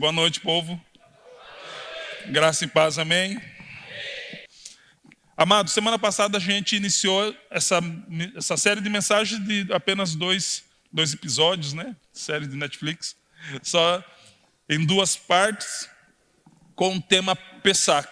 Boa noite, povo. Graça e paz, amém. Amado, semana passada a gente iniciou essa série de mensagens de apenas dois episódios, né? Série de Netflix. Só em duas partes, com o tema Pesach,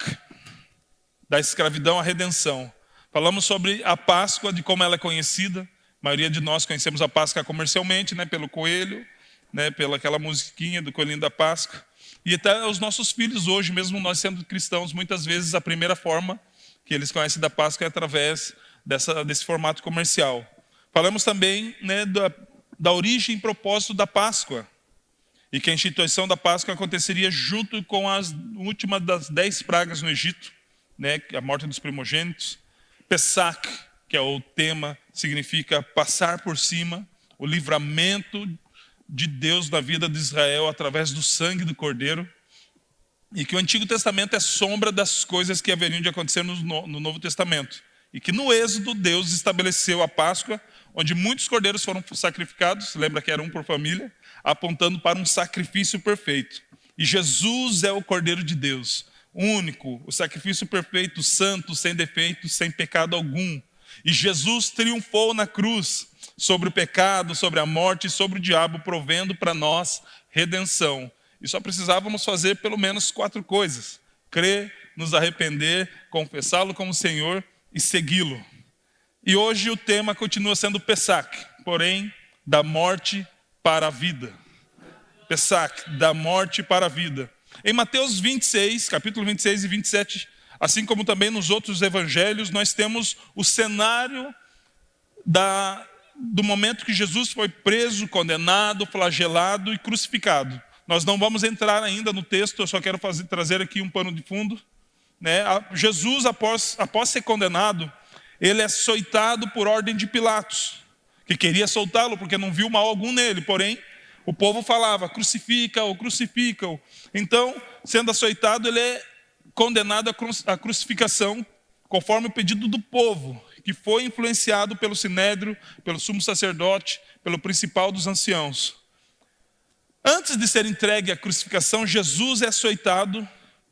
da escravidão à redenção. Falamos sobre a Páscoa, de como ela é conhecida. A maioria de nós conhecemos a Páscoa comercialmente, né? Pelo coelho, né? Pela aquela musiquinha do coelhinho da Páscoa. E até os nossos filhos hoje, mesmo nós sendo cristãos, muitas vezes a primeira forma que eles conhecem da Páscoa é através desse formato comercial. Falamos também, né, da origem e propósito da Páscoa. E que a instituição da Páscoa aconteceria junto com as últimas das 10 pragas no Egito, né, a morte dos primogênitos. Pesach, que é o tema, significa passar por cima, o livramento de Deus na vida de Israel através do sangue do Cordeiro. E que o Antigo Testamento é sombra das coisas que haveriam de acontecer no Novo Testamento. E que no Êxodo Deus estabeleceu a Páscoa, onde muitos cordeiros foram sacrificados, lembra que era um por família, apontando para um sacrifício perfeito. E Jesus é o Cordeiro de Deus, único, o sacrifício perfeito, santo, sem defeito, sem pecado algum. E Jesus triunfou na cruz sobre o pecado, sobre a morte e sobre o diabo, provendo para nós redenção. E só precisávamos fazer pelo menos 4 coisas: crer, nos arrepender, confessá-lo como Senhor e segui-lo. E hoje o tema continua sendo Pesach, porém da morte para a vida. Pesach, da morte para a vida. Em Mateus 26, capítulo 26 e 27, assim como também nos outros evangelhos, nós temos o cenário do momento que Jesus foi preso, condenado, flagelado e crucificado. Nós não vamos entrar ainda no texto, eu só quero trazer aqui um pano de fundo, né? Jesus, após ser condenado, ele é açoitado por ordem de Pilatos, que queria soltá-lo porque não viu mal algum nele, porém o povo falava, crucifica-o, crucifica-o. Então, sendo açoitado, ele é condenado à crucificação, conforme o pedido do povo, que foi influenciado pelo Sinédrio, pelo sumo sacerdote, pelo principal dos anciãos. Antes de ser entregue à crucificação, Jesus é açoitado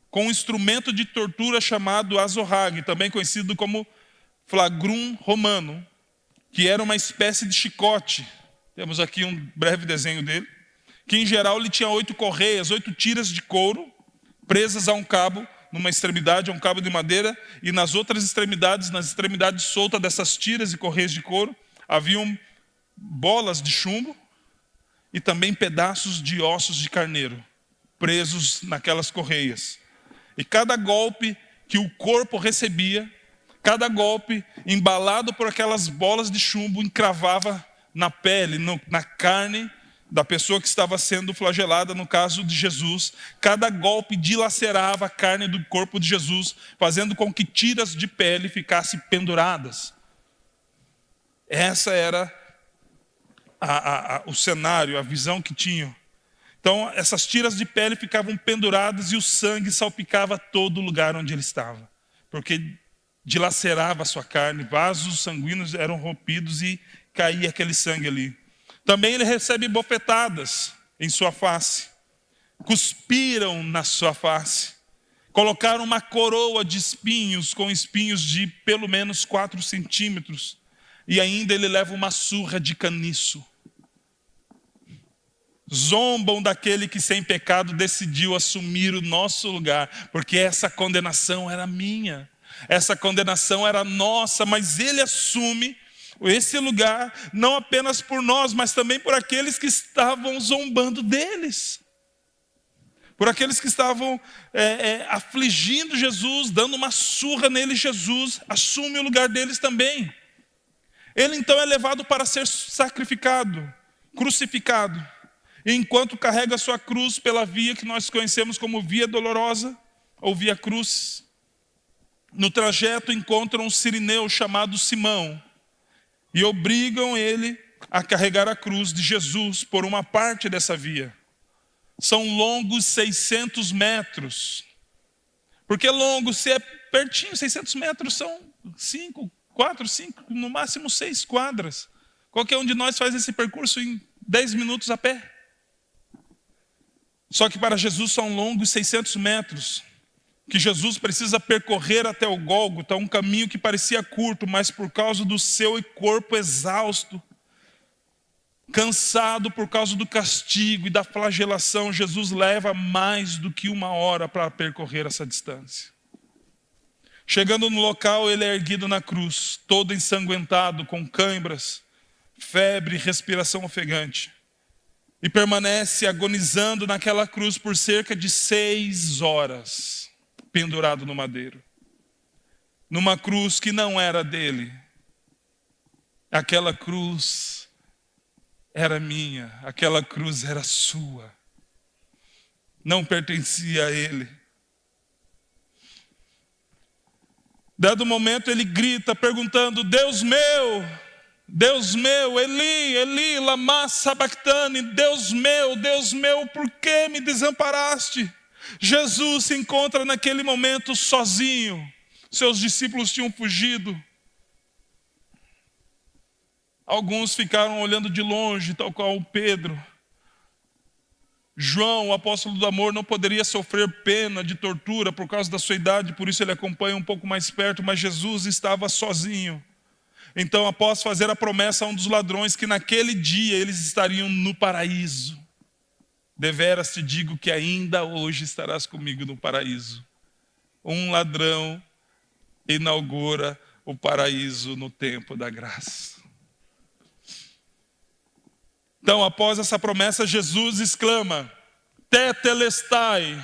com um instrumento de tortura chamado azorrague, também conhecido como flagrum romano, que era uma espécie de chicote. Temos aqui um breve desenho dele, que em geral ele tinha 8 correias, 8 tiras de couro, presas a um cabo, numa extremidade a um cabo de madeira, e nas outras extremidades, nas extremidades soltas dessas tiras e correias de couro, haviam bolas de chumbo, e também pedaços de ossos de carneiro, presos naquelas correias. E cada golpe que o corpo recebia, cada golpe embalado por aquelas bolas de chumbo, encravava na pele, na carne da pessoa que estava sendo flagelada, no caso de Jesus. Cada golpe dilacerava a carne do corpo de Jesus, fazendo com que tiras de pele ficassem penduradas. Essa era o cenário, a visão que tinham. Então essas tiras de pele ficavam penduradas e o sangue salpicava todo lugar onde ele estava, porque dilacerava a sua carne, vasos sanguíneos eram rompidos e caía aquele sangue ali. Também ele recebe bofetadas em sua face, cuspiram na sua face, colocaram uma coroa de espinhos, com espinhos de pelo menos 4 centímetros, e ainda ele leva uma surra de caniço. Zombam daquele que sem pecado decidiu assumir o nosso lugar, porque essa condenação era minha, essa condenação era nossa, mas ele assume esse lugar, não apenas por nós, mas também por aqueles que estavam zombando deles, por aqueles que estavam afligindo Jesus, dando uma surra nele. Jesus assume o lugar deles também. Ele então é levado para ser sacrificado, crucificado. E enquanto carrega a sua cruz pela via que nós conhecemos como Via Dolorosa, ou Via Cruz, no trajeto encontram um sirineu chamado Simão, e obrigam ele a carregar a cruz de Jesus por uma parte dessa via. São longos 600 metros. Por que longo? Se é pertinho, 600 metros são 4, 5, no máximo 6 quadras. Qualquer um de nós faz esse percurso em 10 minutos a pé. Só que para Jesus são longos 600 metros, que Jesus precisa percorrer até o Gólgota, um caminho que parecia curto, mas por causa do seu corpo exausto, cansado por causa do castigo e da flagelação, Jesus leva mais do que 1 hora para percorrer essa distância. Chegando no local, ele é erguido na cruz, todo ensanguentado, com cãibras, febre e respiração ofegante. E permanece agonizando naquela cruz por cerca de 6 horas, pendurado no madeiro. Numa cruz que não era dele. Aquela cruz era minha, aquela cruz era sua. Não pertencia a ele. Dado momento ele grita perguntando: Deus meu, Eli, Eli, lama sabachthani, Deus meu, por que me desamparaste? Jesus se encontra naquele momento sozinho. Seus discípulos tinham fugido. Alguns ficaram olhando de longe, tal qual Pedro. João, o apóstolo do amor, não poderia sofrer pena de tortura por causa da sua idade, por isso ele acompanha um pouco mais perto, mas Jesus estava sozinho. Então, após fazer a promessa a um dos ladrões que naquele dia eles estariam no paraíso, deveras te digo que ainda hoje estarás comigo no paraíso. Um ladrão inaugura o paraíso no tempo da graça. Então, após essa promessa, Jesus exclama: Tetelestai,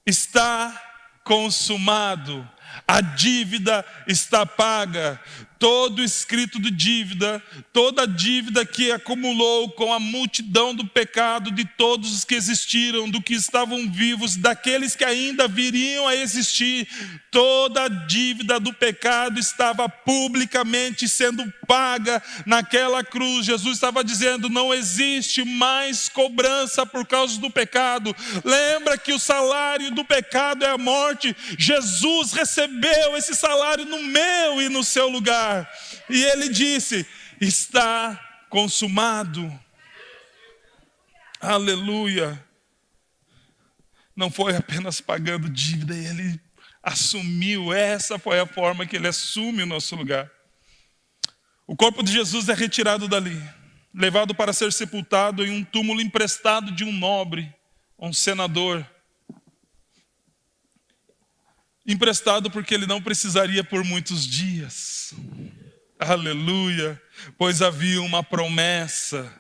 está consumado, a dívida está paga. Todo escrito de dívida, toda dívida que acumulou com a multidão do pecado de todos os que existiram, do que estavam vivos, daqueles que ainda viriam a existir, toda a dívida do pecado estava publicamente sendo paga naquela cruz. Jesus estava dizendo: não existe mais cobrança por causa do pecado. Lembra que o salário do pecado é a morte. Jesus recebeu esse salário no meu e no seu lugar. E ele disse: está consumado. Aleluia. Não foi apenas pagando dívida, ele assumiu. Essa foi a forma que ele assume o nosso lugar. O corpo de Jesus é retirado dali, levado para ser sepultado em um túmulo emprestado de um nobre, um senador. Emprestado porque ele não precisaria por muitos dias. Aleluia. Pois havia uma promessa.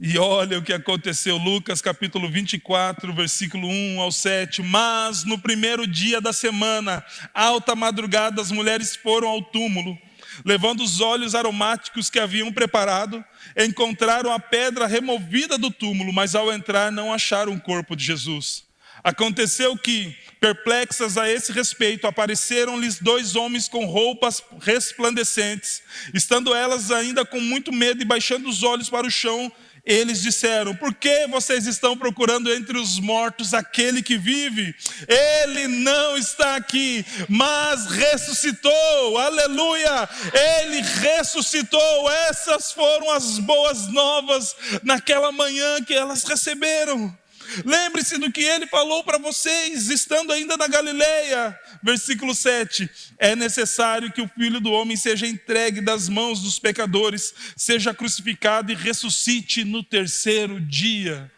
E olha o que aconteceu. Lucas capítulo 24, versículo 1 ao 7. Mas no primeiro dia da semana, alta madrugada, as mulheres foram ao túmulo, levando os óleos aromáticos que haviam preparado. Encontraram a pedra removida do túmulo, mas ao entrar não acharam o corpo de Jesus. Aconteceu que, perplexas a esse respeito, apareceram-lhes 2 homens com roupas resplandecentes. Estando elas ainda com muito medo e baixando os olhos para o chão, eles disseram: por que vocês estão procurando entre os mortos aquele que vive? Ele não está aqui, mas ressuscitou. Aleluia! Ele ressuscitou. Essas foram as boas novas naquela manhã que elas receberam. Lembre-se do que ele falou para vocês, estando ainda na Galileia. Versículo 7. É necessário que o Filho do Homem seja entregue das mãos dos pecadores, seja crucificado e ressuscite no 3º dia.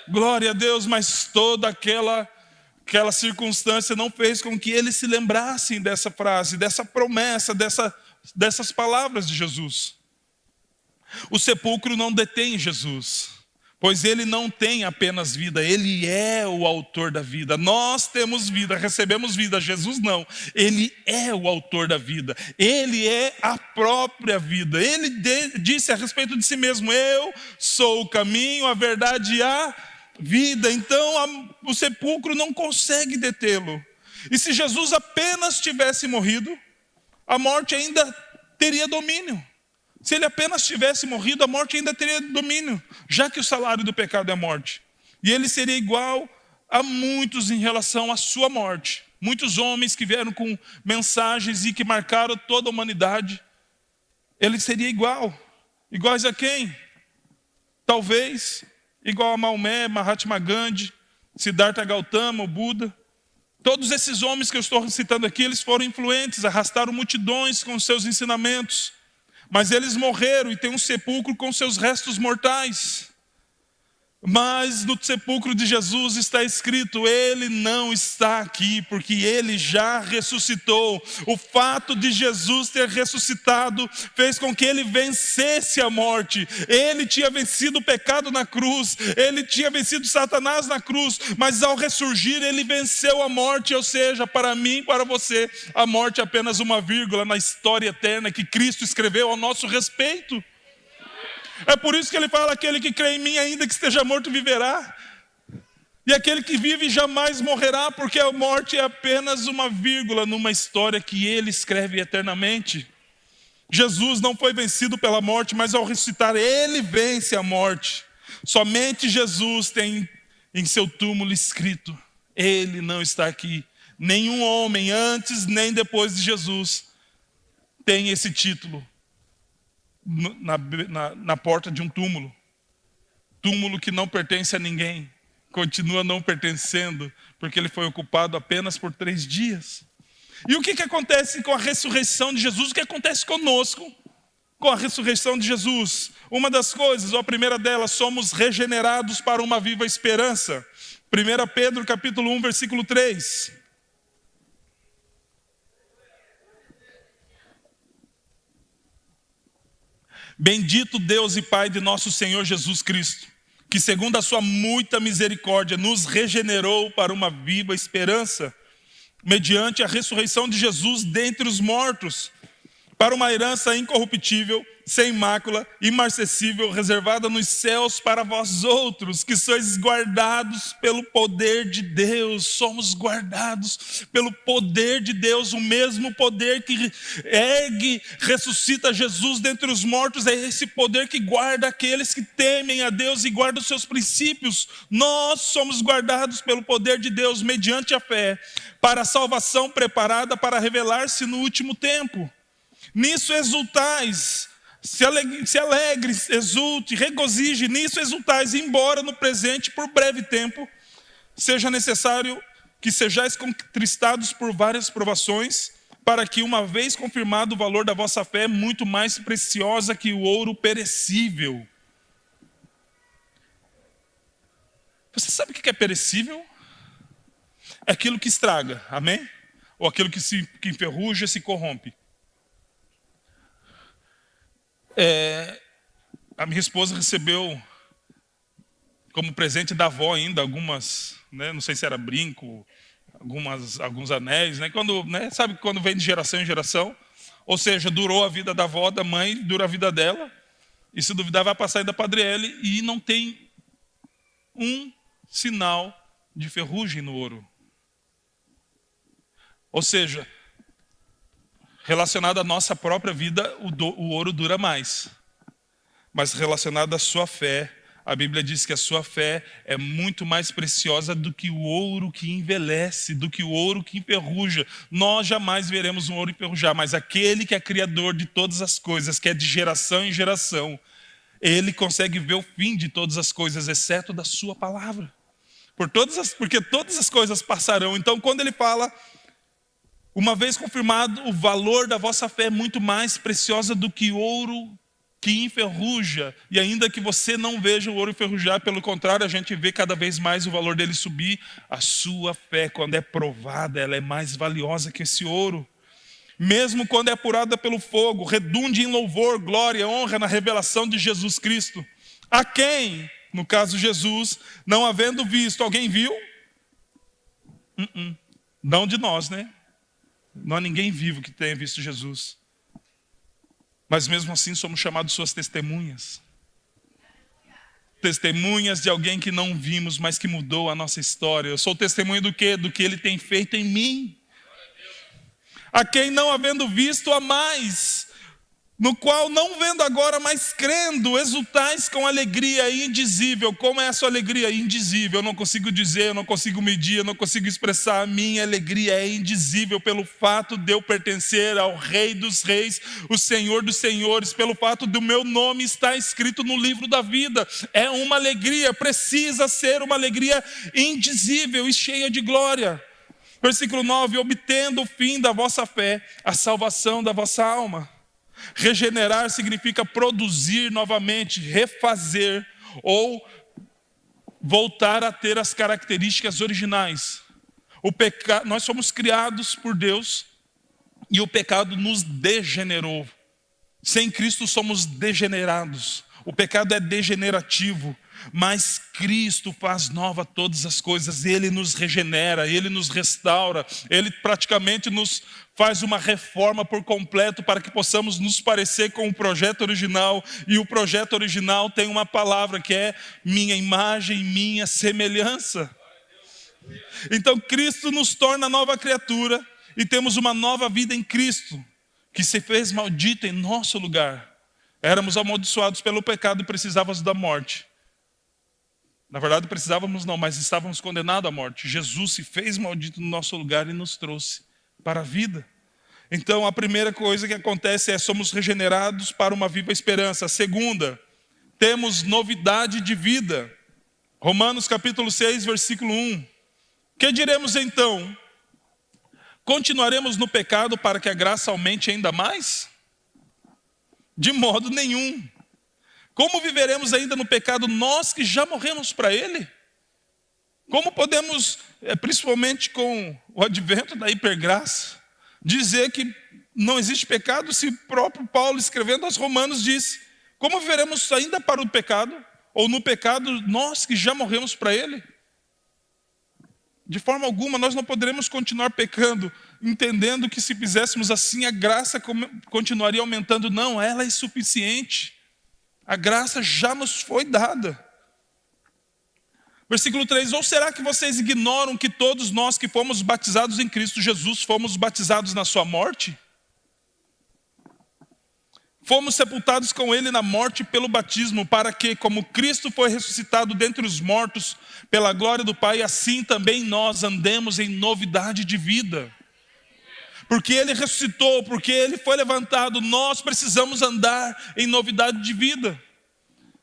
Glória a Deus, mas toda aquela circunstância não fez com que eles se lembrassem dessa frase, dessa promessa, dessas palavras de Jesus. O sepulcro não detém Jesus, pois ele não tem apenas vida, ele é o autor da vida. Nós temos vida, recebemos vida, Jesus não. Ele é o autor da vida, ele é a própria vida. Ele disse a respeito de si mesmo: eu sou o caminho, a verdade e a vida. Então o sepulcro não consegue detê-lo. E se Jesus apenas tivesse morrido, a morte ainda teria domínio. Se ele apenas tivesse morrido, a morte ainda teria domínio, já que o salário do pecado é a morte. E ele seria igual a muitos em relação à sua morte. Muitos homens que vieram com mensagens e que marcaram toda a humanidade. Ele seria iguais a quem? Talvez igual a Maomé, Mahatma Gandhi, Siddhartha Gautama, o Buda. Todos esses homens que eu estou citando aqui, eles foram influentes, arrastaram multidões com seus ensinamentos. Mas eles morreram e tem um sepulcro com seus restos mortais. Mas no sepulcro de Jesus está escrito: Ele não está aqui, porque Ele já ressuscitou. O fato de Jesus ter ressuscitado fez com que Ele vencesse a morte. Ele tinha vencido o pecado na cruz, Ele tinha vencido Satanás na cruz, mas ao ressurgir Ele venceu a morte. Ou seja, para mim e para você, a morte é apenas uma vírgula na história eterna que Cristo escreveu ao nosso respeito. É por isso que ele fala: aquele que crê em mim, ainda que esteja morto, viverá. E aquele que vive jamais morrerá, porque a morte é apenas uma vírgula numa história que ele escreve eternamente. Jesus não foi vencido pela morte, mas ao ressuscitar, ele vence a morte. Somente Jesus tem em seu túmulo escrito: Ele não está aqui. Nenhum homem antes nem depois de Jesus tem esse título na porta de um túmulo. Túmulo que não pertence a ninguém, continua não pertencendo, porque ele foi ocupado apenas por 3 dias. E o que acontece com a ressurreição de Jesus? O que acontece conosco com a ressurreição de Jesus? Uma das coisas, ou a primeira delas, somos regenerados para uma viva esperança. 1 Pedro capítulo 1, versículo 3. Bendito Deus e Pai de nosso Senhor Jesus Cristo, que segundo a sua muita misericórdia nos regenerou para uma viva esperança, mediante a ressurreição de Jesus dentre os mortos, para uma herança incorruptível, sem mácula, imarcessível, reservada nos céus para vós outros, que sois guardados pelo poder de Deus. Somos guardados pelo poder de Deus. O mesmo poder que ergue, ressuscita Jesus dentre os mortos, é esse poder que guarda aqueles que temem a Deus e guardam os seus princípios. Nós somos guardados pelo poder de Deus mediante a fé, para a salvação preparada para revelar-se no último tempo. Nisso exultais, se alegre, exulte, regozije, nisso exultais, embora no presente, por breve tempo, seja necessário que sejais contristados por várias provações, para que, uma vez confirmado o valor da vossa fé, muito mais preciosa que o ouro perecível. Você sabe o que é perecível? É aquilo que estraga, amém? Ou aquilo que enferruja, se corrompe. A minha esposa recebeu como presente da avó ainda algumas, né, não sei se era brinco, alguns anéis, né, sabe quando vem de geração em geração, ou seja, durou a vida da avó, da mãe, dura a vida dela, e se duvidar vai passar ainda para a Adriele, e não tem um sinal de ferrugem no ouro. Ou seja, relacionado à nossa própria vida, o ouro dura mais. Mas relacionado à sua fé, a Bíblia diz que a sua fé é muito mais preciosa do que o ouro que envelhece, do que o ouro que enferruja. Nós jamais veremos um ouro enferrujar, mas aquele que é criador de todas as coisas, que é de geração em geração, ele consegue ver o fim de todas as coisas, exceto da sua palavra. Porque todas as coisas passarão. Então, quando ele fala: uma vez confirmado, o valor da vossa fé é muito mais preciosa do que ouro que enferruja. E ainda que você não veja o ouro enferrujar, pelo contrário, a gente vê cada vez mais o valor dele subir. A sua fé, quando é provada, ela é mais valiosa que esse ouro. Mesmo quando é apurada pelo fogo, redunde em louvor, glória, honra na revelação de Jesus Cristo. A quem, no caso Jesus, não havendo visto, alguém viu? Não de nós, né? Não há ninguém vivo que tenha visto Jesus. Mas mesmo assim somos chamados suas testemunhas. Testemunhas de alguém que não vimos, mas que mudou a nossa história. Eu sou testemunha do quê? Do que ele tem feito em mim. A quem não havendo visto, a mais. no qual não vendo agora, mas crendo, exultais com alegria indizível. Como é a sua alegria? Indizível. Eu não consigo dizer, eu não consigo medir, eu não consigo expressar. A minha alegria é indizível pelo fato de eu pertencer ao Rei dos Reis, o Senhor dos Senhores, pelo fato do meu nome estar escrito no livro da vida. É uma alegria, precisa ser uma alegria indizível e cheia de glória. Versículo 9: obtendo o fim da vossa fé, a salvação da vossa alma. Regenerar significa produzir novamente, refazer ou voltar a ter as características originais. Nós somos criados por Deus e o pecado nos degenerou. Sem Cristo somos degenerados. O pecado é degenerativo, mas Cristo faz nova todas as coisas. Ele nos regenera, Ele nos restaura, Ele praticamente nos faz uma reforma por completo para que possamos nos parecer com o projeto original. E o projeto original tem uma palavra que é minha imagem, minha semelhança. Então Cristo nos torna nova criatura e temos uma nova vida em Cristo, que se fez maldito em nosso lugar. Éramos amaldiçoados pelo pecado e precisávamos da morte. Na verdade precisávamos não, mas estávamos condenados à morte. Jesus se fez maldito no nosso lugar e nos trouxe para a vida. Então a primeira coisa que acontece é somos regenerados para uma viva esperança. A segunda, temos novidade de vida. Romanos capítulo 6, versículo 1. Que diremos então? Continuaremos no pecado para que a graça aumente ainda mais? De modo nenhum. Como viveremos ainda no pecado nós que já morremos para ele? Como podemos, principalmente com o advento da hipergraça, dizer que não existe pecado se o próprio Paulo, escrevendo aos Romanos, diz: como viveremos ainda para o pecado? Ou no pecado nós que já morremos para ele? De forma alguma nós não poderemos continuar pecando, entendendo que se fizéssemos assim a graça continuaria aumentando. Não, ela é insuficiente. A graça já nos foi dada. Versículo 3: ou será que vocês ignoram que todos nós que fomos batizados em Cristo Jesus fomos batizados na sua morte? Fomos sepultados com ele na morte pelo batismo, para que, como Cristo foi ressuscitado dentre os mortos pela glória do Pai, assim também nós andemos em novidade de vida. Porque ele ressuscitou, porque ele foi levantado, nós precisamos andar em novidade de vida.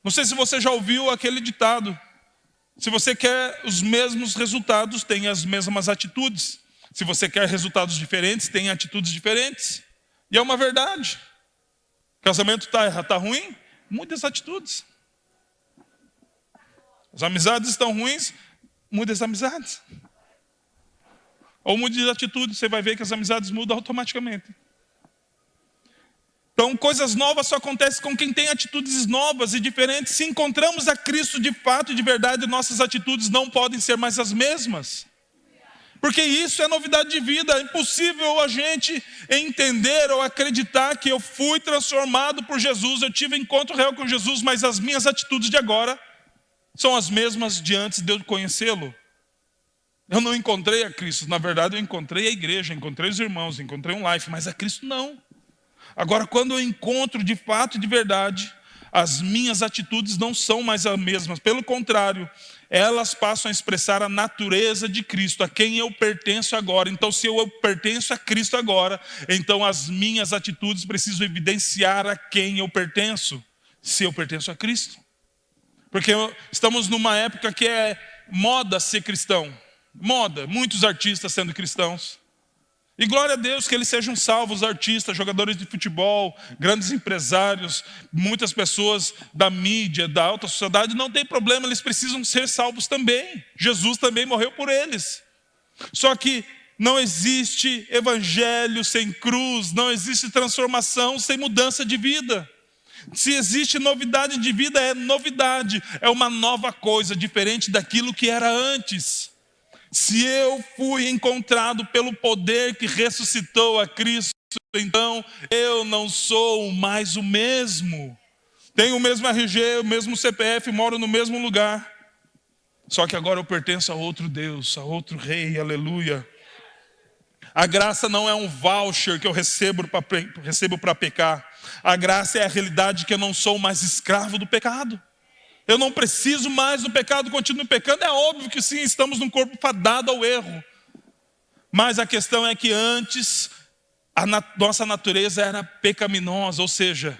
Não sei se você já ouviu aquele ditado: se você quer os mesmos resultados, tenha as mesmas atitudes. Se você quer resultados diferentes, tenha atitudes diferentes. E é uma verdade. Casamento está ruim? Mude as atitudes. As amizades estão ruins? Mude as amizades. Ou mude as atitudes, você vai ver que as amizades mudam automaticamente. Então, coisas novas só acontecem com quem tem atitudes novas e diferentes. Se encontramos a Cristo de fato e de verdade, nossas atitudes não podem ser mais as mesmas. Porque isso é novidade de vida. É impossível a gente entender ou acreditar que eu fui transformado por Jesus, eu tive encontro real com Jesus, mas as minhas atitudes de agora são as mesmas de antes de eu conhecê-lo. Eu não encontrei a Cristo, na verdade eu encontrei a igreja, encontrei os irmãos, encontrei um life, mas a Cristo não. Agora, quando eu encontro de fato e de verdade, as minhas atitudes não são mais as mesmas. Pelo contrário, elas passam a expressar a natureza de Cristo, a quem eu pertenço agora. Então, se eu pertenço a Cristo agora, então as minhas atitudes precisam evidenciar a quem eu pertenço, se eu pertenço a Cristo. Porque estamos numa época que é moda ser cristão. Moda, muitos artistas sendo cristãos. E glória a Deus que eles sejam salvos, artistas, jogadores de futebol, grandes empresários, muitas pessoas da mídia, da alta sociedade, não tem problema, eles precisam ser salvos também. Jesus também morreu por eles. Só que não existe evangelho sem cruz, não existe transformação sem mudança de vida. Se existe novidade de vida, é novidade, é uma nova coisa, diferente daquilo que era antes. Se eu fui encontrado pelo poder que ressuscitou a Cristo, então eu não sou mais o mesmo. Tenho o mesmo RG, o mesmo CPF, moro no mesmo lugar. Só que agora eu pertenço a outro Deus, a outro Rei, aleluia. A graça não é um voucher que eu recebo para pecar. A graça é a realidade que eu não sou mais escravo do pecado. Eu não preciso mais do pecado, continuo pecando. É óbvio que sim, estamos num corpo fadado ao erro. Mas a questão é que antes a nossa natureza era pecaminosa, ou seja,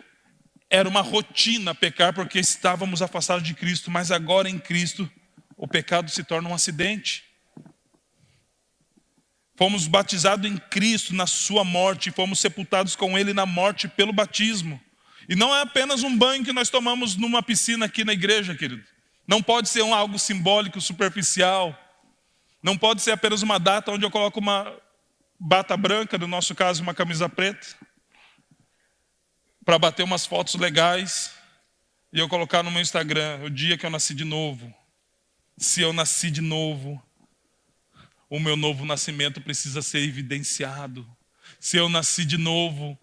era uma rotina pecar porque estávamos afastados de Cristo. Mas agora em Cristo o pecado se torna um acidente. Fomos batizados em Cristo na sua morte, fomos sepultados com Ele na morte pelo batismo. E não é apenas um banho que nós tomamos numa piscina aqui na igreja, querido. Não pode ser algo simbólico, superficial. Não pode ser apenas uma data onde eu coloco uma bata branca, no nosso caso uma camisa preta, para bater umas fotos legais e eu colocar no meu Instagram o dia que eu nasci de novo. Se eu nasci de novo, o meu novo nascimento precisa ser evidenciado. Se eu nasci de novo,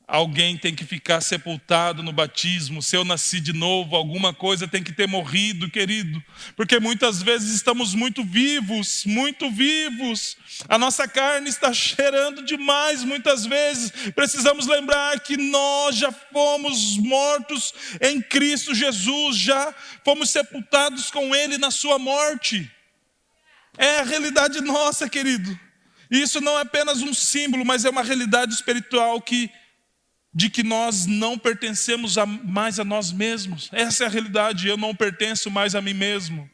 alguém tem que ficar sepultado no batismo. Se eu nasci de novo, alguma coisa tem que ter morrido, querido. Porque muitas vezes estamos muito vivos, muito vivos. A nossa carne está cheirando demais muitas vezes. Precisamos lembrar que nós já fomos mortos em Cristo Jesus. Já fomos sepultados com Ele na sua morte. É a realidade nossa, querido. Isso não é apenas um símbolo, mas é uma realidade espiritual de que nós não pertencemos mais a nós mesmos. Essa é a realidade, eu não pertenço mais a mim mesmo.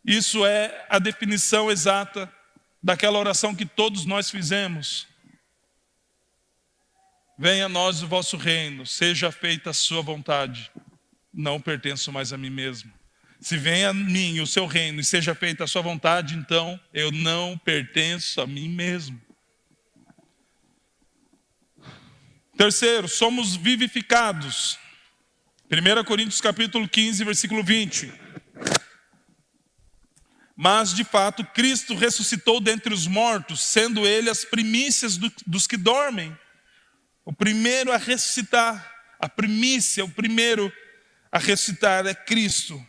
Isso é a definição exata daquela oração que todos nós fizemos. Venha a nós o vosso reino, seja feita a sua vontade. Não pertenço mais a mim mesmo. Se venha a mim o seu reino e seja feita a sua vontade, então eu não pertenço a mim mesmo. Terceiro, somos vivificados. 1 Coríntios capítulo 15, versículo 20. Mas de fato Cristo ressuscitou dentre os mortos, sendo Ele as primícias dos que dormem. O primeiro a ressuscitar, a primícia, o primeiro a ressuscitar é Cristo.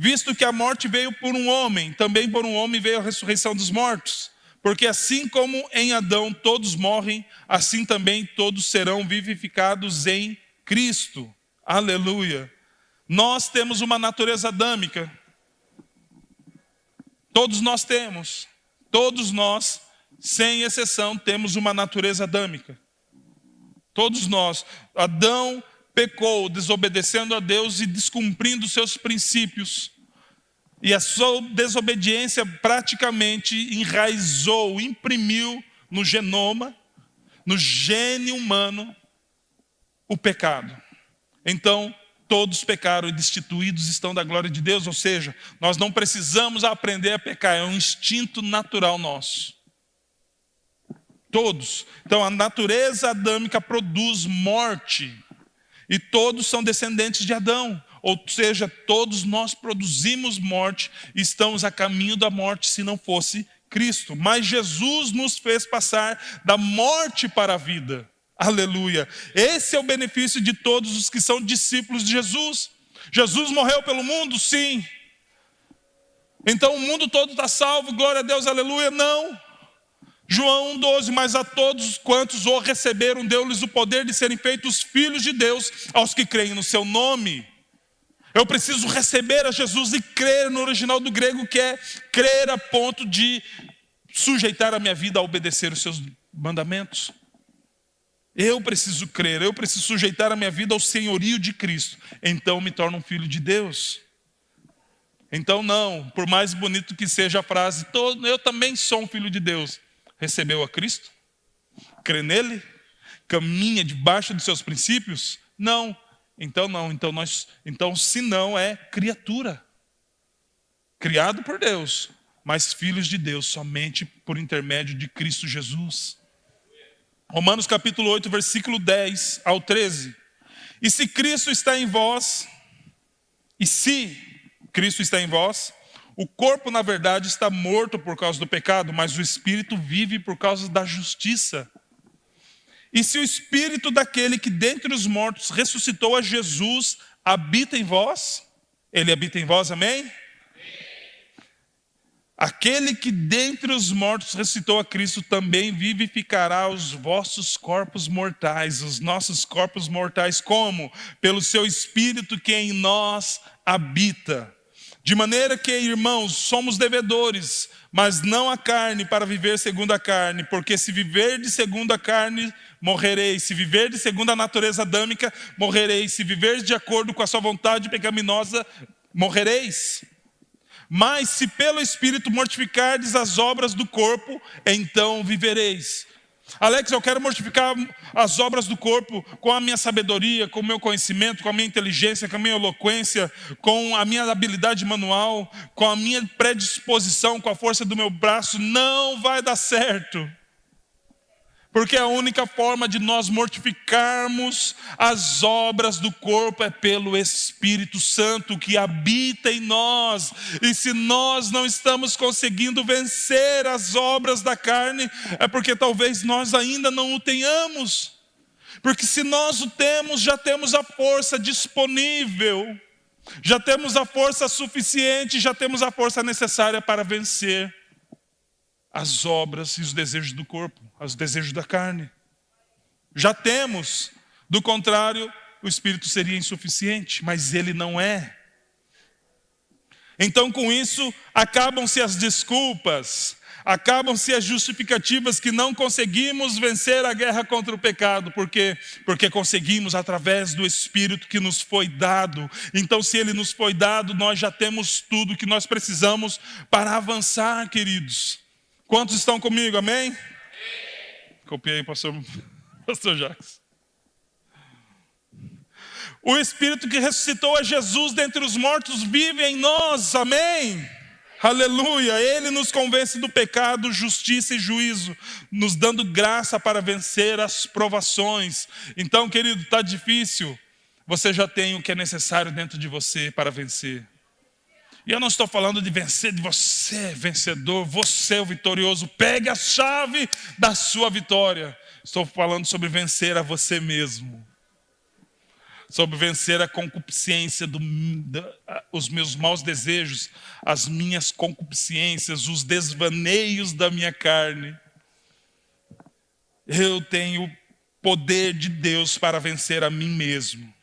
Visto que a morte veio por um homem, também por um homem veio a ressurreição dos mortos. Porque assim como em Adão todos morrem, assim também todos serão vivificados em Cristo. Aleluia. Nós temos uma natureza adâmica. Todos nós temos. Todos nós, sem exceção, temos uma natureza adâmica. Todos nós. Adão pecou, desobedecendo a Deus e descumprindo seus princípios. E a sua desobediência praticamente enraizou, imprimiu no genoma, no gene humano, o pecado. Então, todos pecaram e destituídos estão da glória de Deus. Ou seja, nós não precisamos aprender a pecar, é um instinto natural nosso. Todos. Então, a natureza adâmica produz morte. E todos são descendentes de Adão. Ou seja, todos nós produzimos morte e estamos a caminho da morte se não fosse Cristo. Mas Jesus nos fez passar da morte para a vida. Aleluia. Esse é o benefício de todos os que são discípulos de Jesus. Jesus morreu pelo mundo? Sim. Então o mundo todo está salvo, glória a Deus, aleluia? Não. João 1,12, mas a todos quantos o receberam, deu-lhes o poder de serem feitos filhos de Deus, aos que creem no seu nome. Eu preciso receber a Jesus e crer no original do grego, que é crer a ponto de sujeitar a minha vida a obedecer os seus mandamentos. Eu preciso crer, eu preciso sujeitar a minha vida ao senhorio de Cristo. Então me torno um filho de Deus. Então não, por mais bonito que seja a frase, eu também sou um filho de Deus. Recebeu a Cristo? Crê nele? Caminha debaixo dos seus princípios? Não. Então não. Então se não é criatura. Criado por Deus, mas filhos de Deus somente por intermédio de Cristo Jesus. Romanos capítulo 8, versículo 10 ao 13. E se Cristo está em vós, o corpo, na verdade, está morto por causa do pecado, mas o espírito vive por causa da justiça. E se o espírito daquele que dentre os mortos ressuscitou a Jesus habita em vós, ele habita em vós, amém? Aquele que dentre os mortos ressuscitou a Cristo também vivificará os vossos corpos mortais, os nossos corpos mortais, como? Pelo seu Espírito que em nós habita. De maneira que, irmãos, somos devedores, mas não a carne para viver segundo a carne, porque se viver de segundo a carne, morrereis. Se viver de segundo a natureza adâmica, morrereis. Se viver de acordo com a sua vontade pecaminosa, morrereis. Mas se pelo Espírito mortificardes as obras do corpo, então vivereis. Alex, eu quero mortificar as obras do corpo com a minha sabedoria, com o meu conhecimento, com a minha inteligência, com a minha eloquência, com a minha habilidade manual, com a minha predisposição, com a força do meu braço. Não vai dar certo. Porque a única forma de nós mortificarmos as obras do corpo é pelo Espírito Santo que habita em nós. E se nós não estamos conseguindo vencer as obras da carne, é porque talvez nós ainda não o tenhamos. Porque se nós o temos, já temos a força disponível, já temos a força suficiente, já temos a força necessária para vencer as obras e os desejos do corpo, os desejos da carne. Já temos, do contrário, o Espírito seria insuficiente, mas ele não é. Então com isso, acabam-se as desculpas, acabam-se as justificativas que não conseguimos vencer a guerra contra o pecado. Por quê? Porque conseguimos através do Espírito que nos foi dado. Então se ele nos foi dado, nós já temos tudo que nós precisamos para avançar, queridos. Quantos estão comigo, amém? Copiei, pastor Jacques. O Espírito que ressuscitou a Jesus dentre os mortos vive em nós, amém? Aleluia, ele nos convence do pecado, justiça e juízo, nos dando graça para vencer as provações. Então, querido, está difícil, você já tem o que é necessário dentro de você para vencer. E eu não estou falando de vencer, de você vencedor, você é o vitorioso, pegue a chave da sua vitória. Estou falando sobre vencer a você mesmo, sobre vencer a concupiscência, os meus maus desejos, as minhas concupiscências, os desvaneios da minha carne. Eu tenho poder de Deus para vencer a mim mesmo,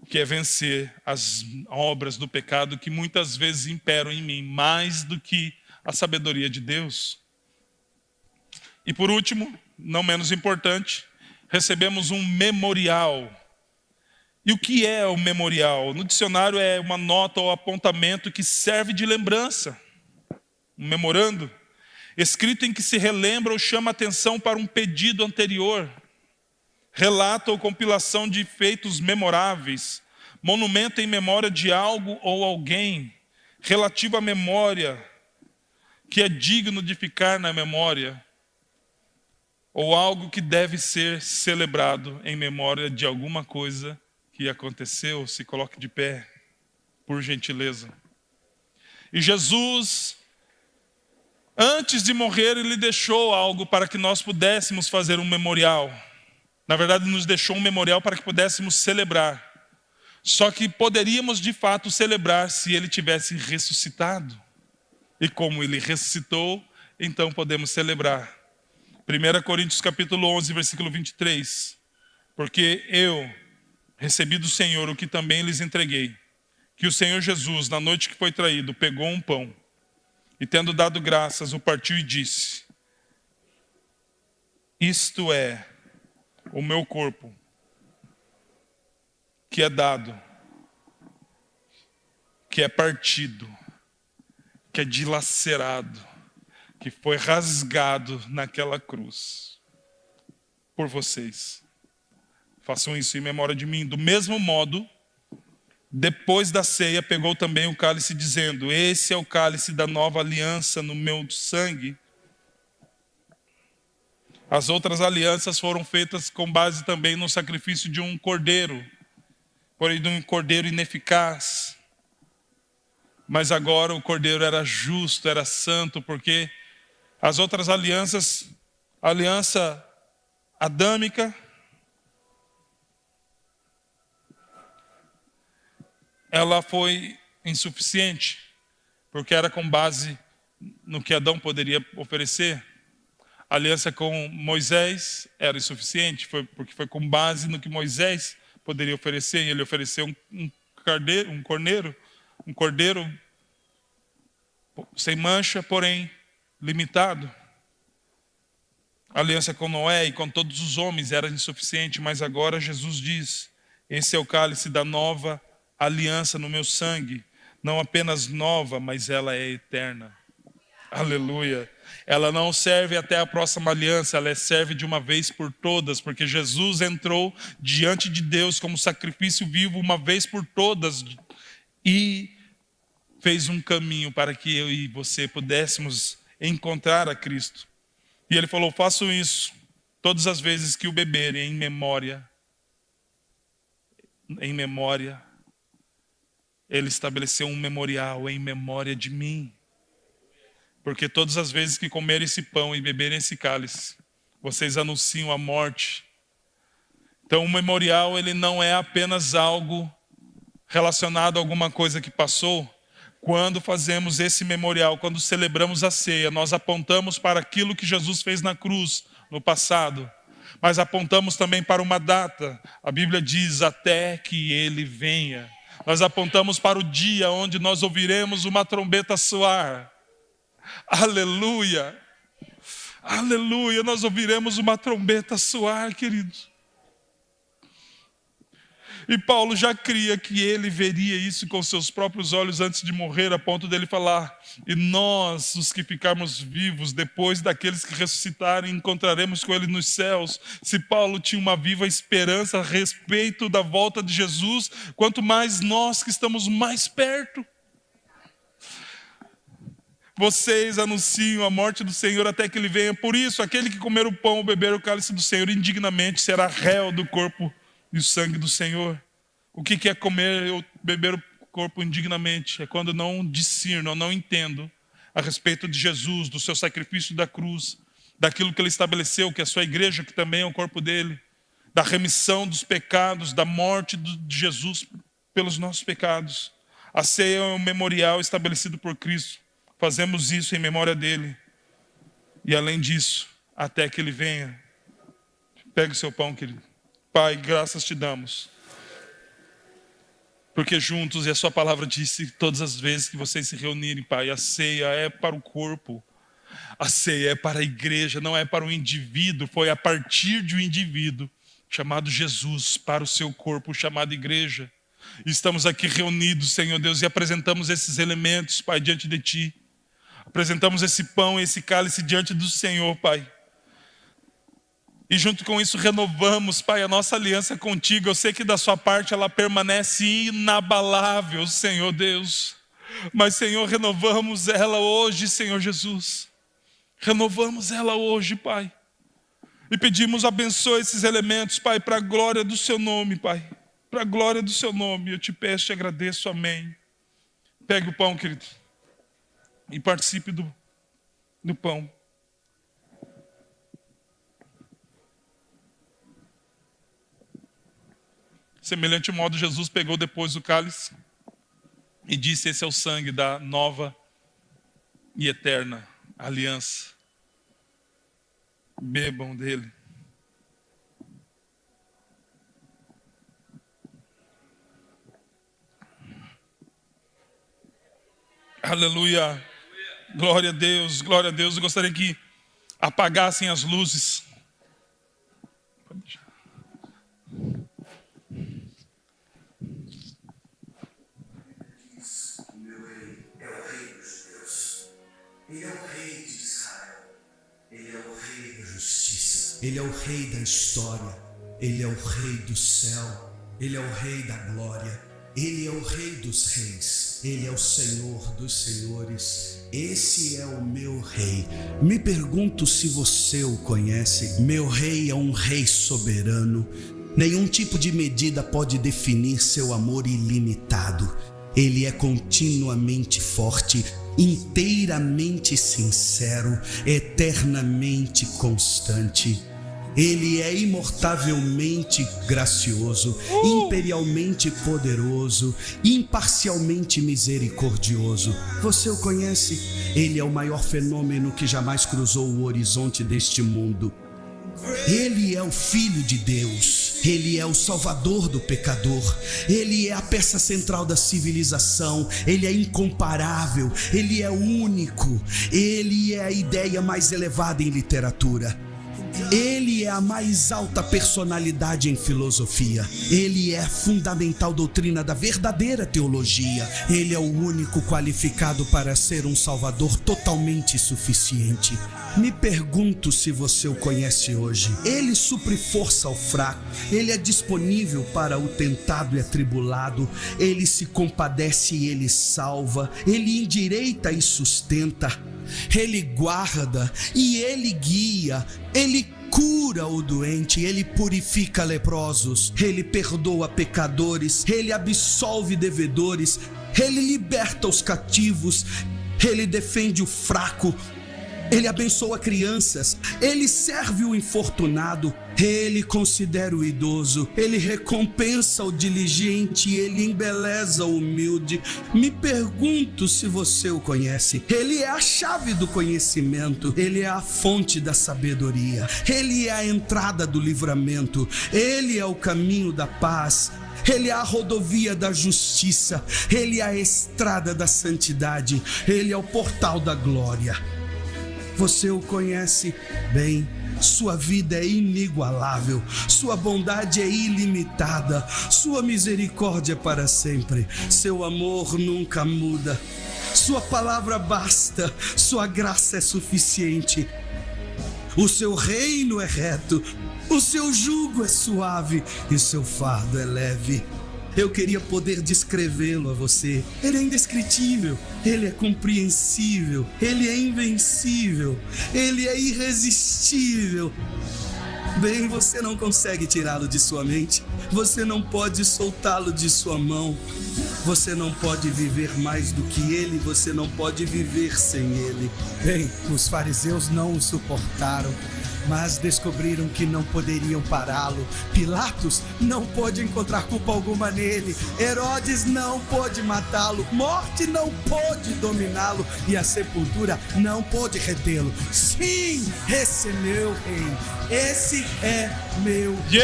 que é vencer as obras do pecado que muitas vezes imperam em mim, mais do que a sabedoria de Deus. E por último, não menos importante, recebemos um memorial. E o que é o memorial? No dicionário é uma nota ou apontamento que serve de lembrança. Um memorando, escrito em que se relembra ou chama atenção para um pedido anterior. Relato ou compilação de feitos memoráveis, monumento em memória de algo ou alguém, relativo à memória, que é digno de ficar na memória, ou algo que deve ser celebrado em memória de alguma coisa que aconteceu. Se coloque de pé, por gentileza. E Jesus, antes de morrer, ele deixou algo para que nós pudéssemos fazer um memorial. Na verdade, nos deixou um memorial para que pudéssemos celebrar. Só que poderíamos de fato celebrar se ele tivesse ressuscitado. E como ele ressuscitou, então podemos celebrar. 1 Coríntios capítulo 11, versículo 23. Porque eu recebi do Senhor o que também lhes entreguei. Que o Senhor Jesus, na noite que foi traído, pegou um pão. E tendo dado graças, o partiu e disse: isto é o meu corpo, que é dado, que é partido, que é dilacerado, que foi rasgado naquela cruz, por vocês. Façam isso em memória de mim. Do mesmo modo, depois da ceia, pegou também o cálice, dizendo: esse é o cálice da nova aliança no meu sangue. As outras alianças foram feitas com base também no sacrifício de um cordeiro, porém de um cordeiro ineficaz. Mas agora o cordeiro era justo, era santo, porque as outras alianças, a aliança adâmica, ela foi insuficiente, porque era com base no que Adão poderia oferecer. A aliança com Moisés era insuficiente, porque foi com base no que Moisés poderia oferecer. E ele ofereceu um cordeiro sem mancha, porém limitado. A aliança com Noé e com todos os homens era insuficiente, mas agora Jesus diz: esse é o cálice da nova aliança no meu sangue, não apenas nova, mas ela é eterna. Aleluia. Ela não serve até a próxima aliança, ela serve de uma vez por todas, porque Jesus entrou diante de Deus como sacrifício vivo uma vez por todas e fez um caminho para que eu e você pudéssemos encontrar a Cristo. E ele falou: façam isso todas as vezes que o beberem em memória. Ele estabeleceu um memorial em memória de mim. Porque todas as vezes que comerem esse pão e beberem esse cálice, vocês anunciam a morte. Então o memorial, ele não é apenas algo relacionado a alguma coisa que passou. Quando fazemos esse memorial, quando celebramos a ceia, nós apontamos para aquilo que Jesus fez na cruz no passado. Mas apontamos também para uma data. A Bíblia diz: até que ele venha. Nós apontamos para o dia onde nós ouviremos uma trombeta soar. Aleluia, aleluia, nós ouviremos uma trombeta soar, queridos. E Paulo já cria que ele veria isso com seus próprios olhos antes de morrer, a ponto dele falar: e nós, os que ficarmos vivos, depois daqueles que ressuscitarem, encontraremos com ele nos céus. Se Paulo tinha uma viva esperança a respeito da volta de Jesus, quanto mais nós que estamos mais perto. Vocês anunciam a morte do Senhor até que ele venha. Por isso, aquele que comer o pão ou beber o cálice do Senhor indignamente será réu do corpo e o sangue do Senhor. O que é comer ou beber o corpo indignamente? É quando não discerno, não entendo a respeito de Jesus, do seu sacrifício da cruz, daquilo que ele estabeleceu, que é a sua igreja, que também é o corpo dele, da remissão dos pecados, da morte de Jesus pelos nossos pecados. A ceia é um memorial estabelecido por Cristo. Fazemos isso em memória dele. E além disso, até que ele venha. Pegue o seu pão, querido. Pai, graças te damos. Porque juntos, e a sua palavra disse, todas as vezes que vocês se reunirem, Pai, a ceia é para o corpo. A ceia é para a igreja, não é para o indivíduo. Foi a partir de um indivíduo chamado Jesus para o seu corpo chamado igreja. Estamos aqui reunidos, Senhor Deus, e apresentamos esses elementos, Pai, diante de Ti. Apresentamos esse pão e esse cálice diante do Senhor, Pai. E junto com isso renovamos, Pai, a nossa aliança contigo. Eu sei que da sua parte ela permanece inabalável, Senhor Deus. Mas, Senhor, renovamos ela hoje, Senhor Jesus. Renovamos ela hoje, Pai. E pedimos, abençoe esses elementos, Pai, para a glória do seu nome, Pai. Para a glória do seu nome. Eu te peço e agradeço, amém. Pegue o pão, querido. E participe do pão. Semelhante modo, Jesus pegou depois o cálice e disse: esse é o sangue da nova e eterna aliança. Bebam dele. Aleluia. Glória a Deus, glória a Deus. Eu gostaria que apagassem as luzes. O meu rei é o rei dos deuses. Ele é o rei de Israel. Ele é o rei da justiça. Ele é o rei da história. Ele é o rei do céu. Ele é o rei da glória. Ele é o rei dos reis. Ele é o Senhor dos senhores. Esse é o meu rei. Me pergunto se você o conhece. Meu rei é um rei soberano. Nenhum tipo de medida pode definir seu amor ilimitado. Ele é continuamente forte, inteiramente sincero, eternamente constante. Ele é imortavelmente gracioso, imperialmente poderoso, imparcialmente misericordioso. Você o conhece? Ele é o maior fenômeno que jamais cruzou o horizonte deste mundo. Ele é o Filho de Deus, Ele é o Salvador do pecador, Ele é a peça central da civilização, Ele é incomparável, Ele é único, Ele é a ideia mais elevada em literatura. Ele é a mais alta personalidade em filosofia. Ele é a fundamental doutrina da verdadeira teologia. Ele é o único qualificado para ser um salvador totalmente suficiente. Me pergunto se você o conhece hoje. Ele supre força ao fraco. Ele é disponível para o tentado e atribulado. Ele se compadece e ele salva. Ele endireita e sustenta. Ele guarda e ele guia. Ele cura o doente, ele purifica leprosos, ele perdoa pecadores, ele absolve devedores, ele liberta os cativos, ele defende o fraco, ele abençoa crianças, ele serve o infortunado, ele considera o idoso, ele recompensa o diligente, ele embeleza o humilde. Me pergunto se você o conhece. Ele é a chave do conhecimento, ele é a fonte da sabedoria, ele é a entrada do livramento, ele é o caminho da paz, ele é a rodovia da justiça, ele é a estrada da santidade, ele é o portal da glória. Você o conhece bem, sua vida é inigualável, sua bondade é ilimitada, sua misericórdia é para sempre, seu amor nunca muda, sua palavra basta, sua graça é suficiente, o seu reino é reto, o seu jugo é suave e seu fardo é leve. Eu queria poder descrevê-lo a você. Ele é indescritível, ele é compreensível, ele é invencível, ele é irresistível. Bem, você não consegue tirá-lo de sua mente, você não pode soltá-lo de sua mão, você não pode viver mais do que ele, você não pode viver sem ele. Bem, os fariseus não o suportaram, mas descobriram que não poderiam pará-lo. Pilatos não pôde encontrar culpa alguma nele. Herodes não pôde matá-lo. Morte não pôde dominá-lo. E a sepultura não pôde retê-lo. Sim, esse é meu rei. Esse é meu rei.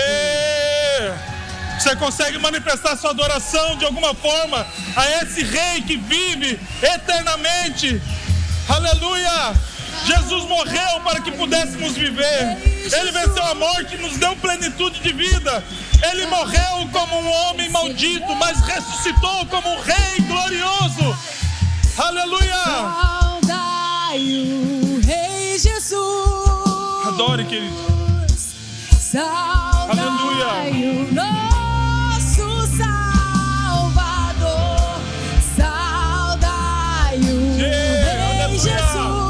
Você consegue manifestar sua adoração de alguma forma a esse rei que vive eternamente? Aleluia! Jesus morreu para que pudéssemos viver. Ele venceu a morte e nos deu plenitude de vida. Ele morreu como um homem maldito, mas ressuscitou como um rei glorioso. Aleluia! Saudai o Rei Jesus. Adore, querido. Saudai o nosso Salvador. Saudai o Rei Jesus.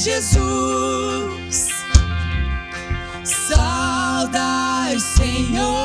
Jesus, saudai, Senhor.